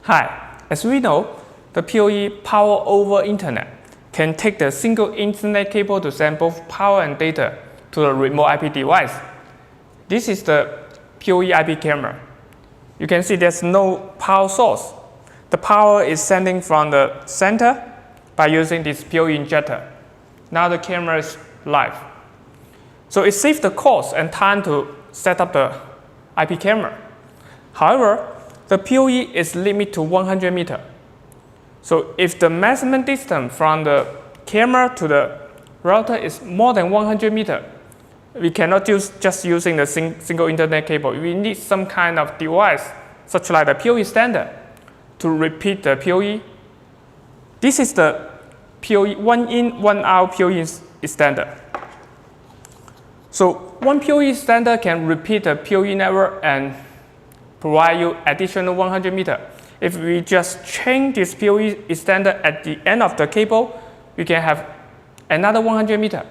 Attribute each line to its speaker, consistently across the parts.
Speaker 1: Hi, as we know, the PoE Power over Internet can take the single Ethernet cable to send both power and data to the remote IP device. This is the PoE IP-Kamera. You can see there's no power source. The power is sending from the center by using this PoE injector. Now the camera is live. So it saves the cost and time to set up the IP camera. However, the PoE is limited to 100 meters. So if the maximum distance from the camera to the router is more than 100 meters, we cannot use just using the single Ethernet cable. We need some kind of device, such like the PoE-Extender, to repeat the PoE. This is the PoE 1-in, 1-out PoE-Extender. So one PoE-Extender can repeat the PoE network and provide you additional 100 meters. If we just change this PoE-Extender at the end of the cable, we can have another 100 meters.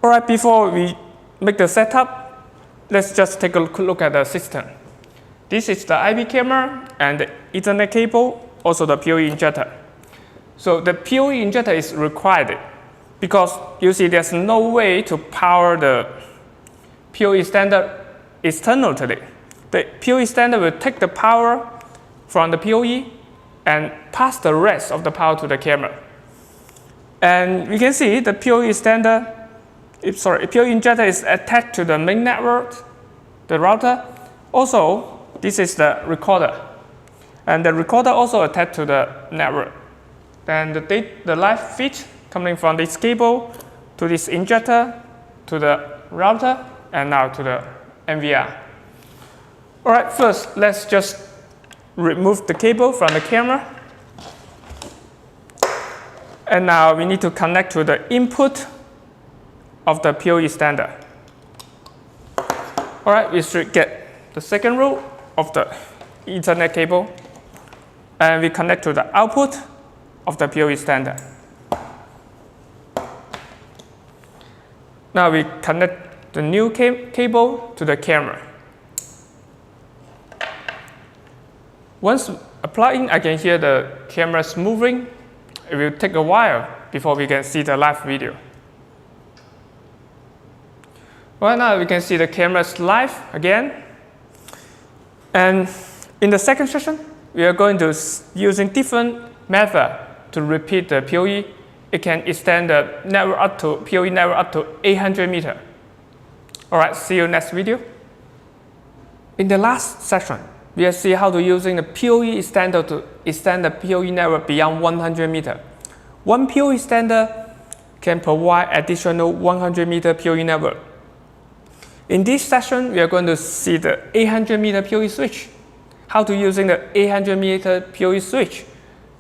Speaker 1: All right, before we make the setup, let's just take a look at the system. This is the IP camera and the Ethernet cable, also the PoE injector. So the PoE injector is required because you see there's no way to power the PoE-Extender externally. The PoE-Extender will take the power from the PoE and pass the rest of the power to the camera. And you can see the PoE-Extender, PoE injector is attached to the main network, the router. Also, this is the recorder. And the recorder also attached to the network. Then the live feed coming from this cable to this injector, to the router, and now to the NVR. All right, first, let's just remove the cable from the camera. And now we need to connect to the input of the PoE-Extender. All right, we should get the second row of the Ethernet cable, and we connect to the output of the PoE-Extender. Now we connect the new cable to the camera. Once applying, I can hear the cameras moving. It will take a while before we can see the live video. Right now we can see the cameras live again. And in the second session, we are going to using different method to repeat the PoE. It can extend the network up to PoE network up to 800 meters. All right, see you next video. In the last session, we will see how to using the PoE-Extender to extend the PoE network beyond 100 meters. One PoE-Extender can provide additional 100 meter PoE network. In this session, we are going to see the 800 meter PoE switch. How to using the 800 meter PoE switch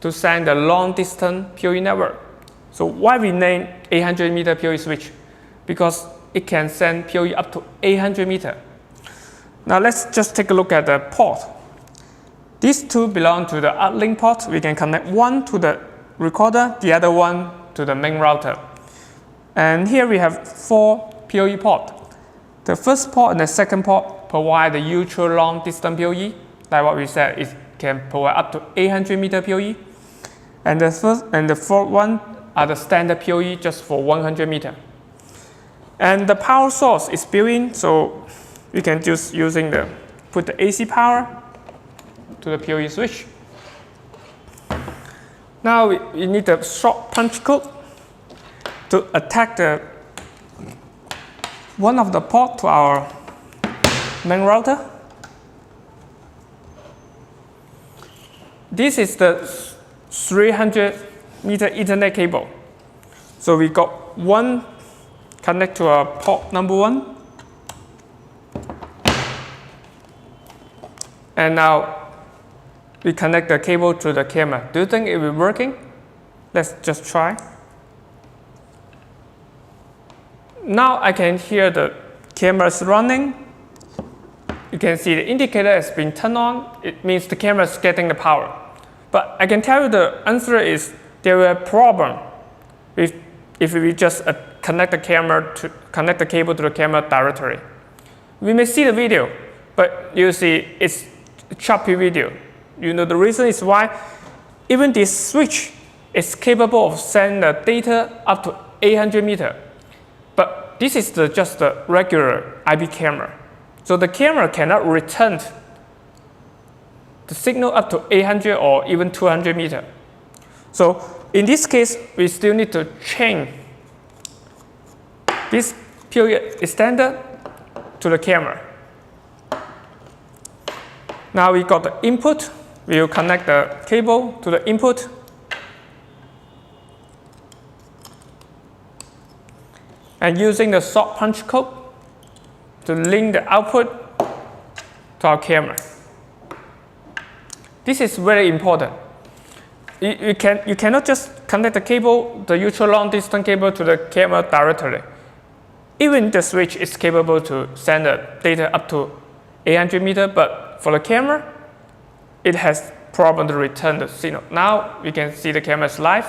Speaker 1: to send the long distance PoE network. So why we name 800 meter PoE switch? Because it can send PoE up to 800 meters. Now let's just take a look at the port. These two belong to the uplink port. We can connect one to the recorder, the other one to the main router. And here we have 4 PoE ports. The first port and the second port provide the ultra long distance PoE. Like what we said, it can provide up to 800 meter PoE. And the first and the fourth one are the standard PoE just for 100 meters. And the power source is built in, so we can just put the AC power to the PoE switch. Now we need a short punch code to attack one of the ports to our main router. This is the 300 meter Ethernet cable. So we got one connect to our port number 1. And now we connect the cable to the camera. Do you think it will be working? Let's just try. Now I can hear the cameras running. You can see the indicator has been turned on. It means the camera is getting the power. But I can tell you the answer is there will be a problem if we just connect the cable to the camera directly. We may see the video, but you see it's choppy video. You know, the reason is why even this switch is capable of sending the data up to 800 meters. But this is just the regular IP camera. So the camera cannot return the signal up to 800 or even 200 meters. So in this case, we still need to change this PoE-Extender to the camera. Now we got the input. We will connect the cable to the input. And using the short punch code to link the output to our camera. This is very important. You cannot just connect the cable, the ultra long distance cable, to the camera directly. Even the switch is capable to send the data up to 800 meters, but for the camera, it has problem to return the signal. Now we can see the camera is live.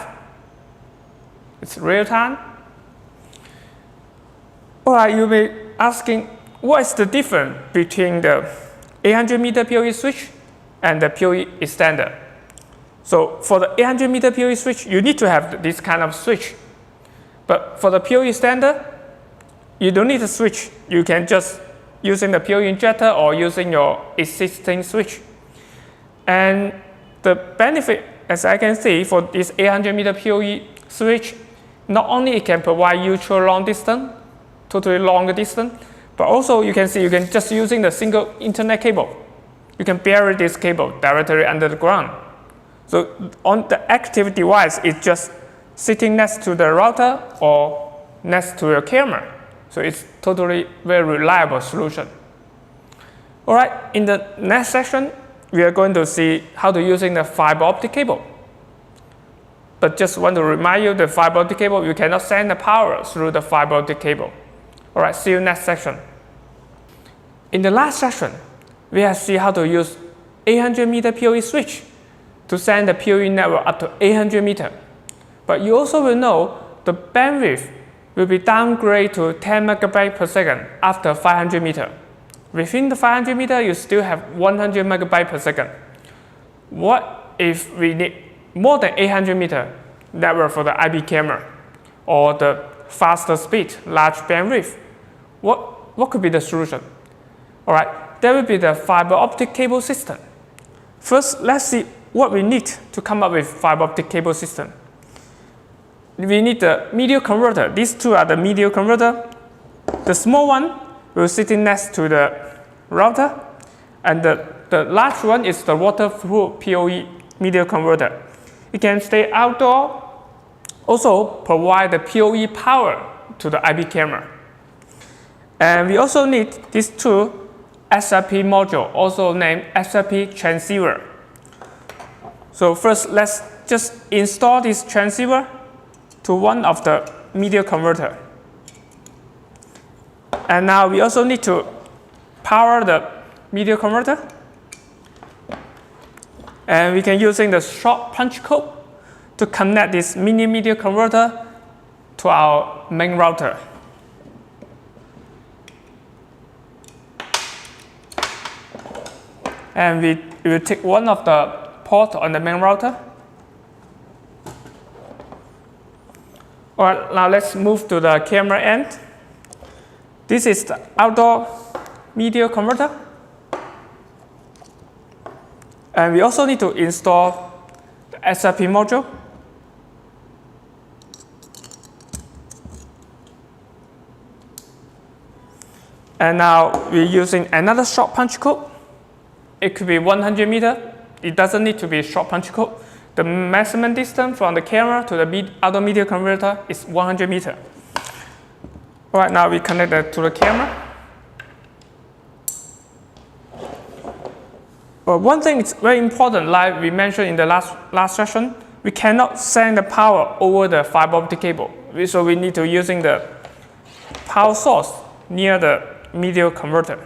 Speaker 1: It's real time. Alright, you may be asking, what is the difference between the 800 meter PoE switch and the PoE-Extender? So for the 800 meter PoE switch, you need to have this kind of switch. But for the PoE-Extender, you don't need a switch. You can just using the PoE injector or using your existing switch. And the benefit, as I can see, for this 800 meter PoE switch, not only it can provide ultra long distance, totally long distance, but also you can see you can just using the single Ethernet cable. You can bury this cable directly under the ground. So on the active device, it's just sitting next to the router or next to your camera. So it's totally very reliable solution. All right, in the next section, we are going to see how to using the fiber optic cable. But just want to remind you, the fiber optic cable, you cannot send the power through the fiber optic cable. All right, see you next section. In the last section, we have seen how to use 800 meter PoE switch to send the PoE network up to 800 meters. But you also will know the bandwidth will be downgraded to 10 megabytes per second after 500 meters. Within the 500 meters, you still have 100 megabytes per second. What if we need more than 800 meters network for the IP-Kamera or the faster speed, large bandwidth? What could be the solution? All right, there will be the fiber optic cable system. First, let's see what we need to come up with fiber optic cable system. We need the media converter. These two are the media converter. The small one will sit next to the router, and the large one is the waterproof PoE media converter. It can stay outdoor, also provide the PoE power to the IP-Kamera. And we also need these two SRP module, also named SRP transceiver. So first, let's just install this transceiver to one of the media converter. And now we also need to power the media converter. And we can using the short punch code to connect this mini media converter to our main router. And we will take one of the ports on the main router. All right, now let's move to the camera end. This is the outdoor media converter. And we also need to install the SRP module. And now we're using another short punch code. It could be 100 meters. It doesn't need to be a short punch code. The maximum distance from the camera to the outdoor media converter is 100 meters. All right, now we connect that to the camera. Well, one thing is very important, like we mentioned in the last session, we cannot send the power over the fiber optic cable. So we need to using the power source near the media converter.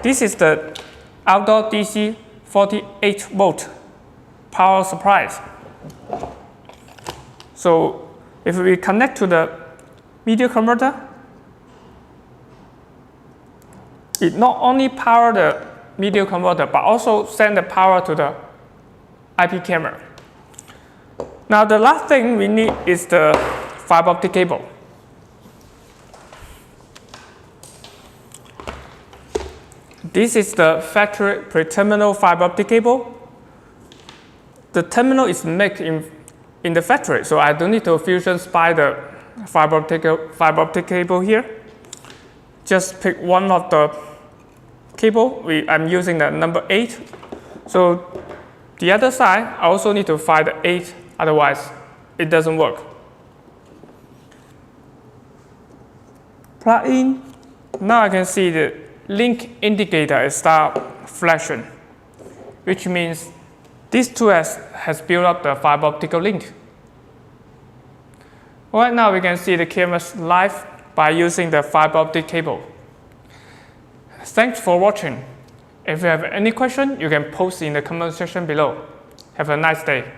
Speaker 1: This is the outdoor DC 48 volt power supply. So if we connect to the media converter, it not only power the media converter, but also send the power to the IP camera. Now the last thing we need is the fiber optic cable. This is the factory pre-terminal fiber optic cable. The terminal is made in the factory, so I don't need to fusion spy the fiber optic cable here. Just pick one of the cable. I'm using the number 8. So the other side, I also need to find the 8, otherwise it doesn't work. Plug in. Now I can see the link indicator is start flashing, which means this tool has built up the fiber optical link. Right now we can see the cameras live by using the fiber optic cable. Thanks for watching. If you have any question, you can post in the comment section below. Have a nice day.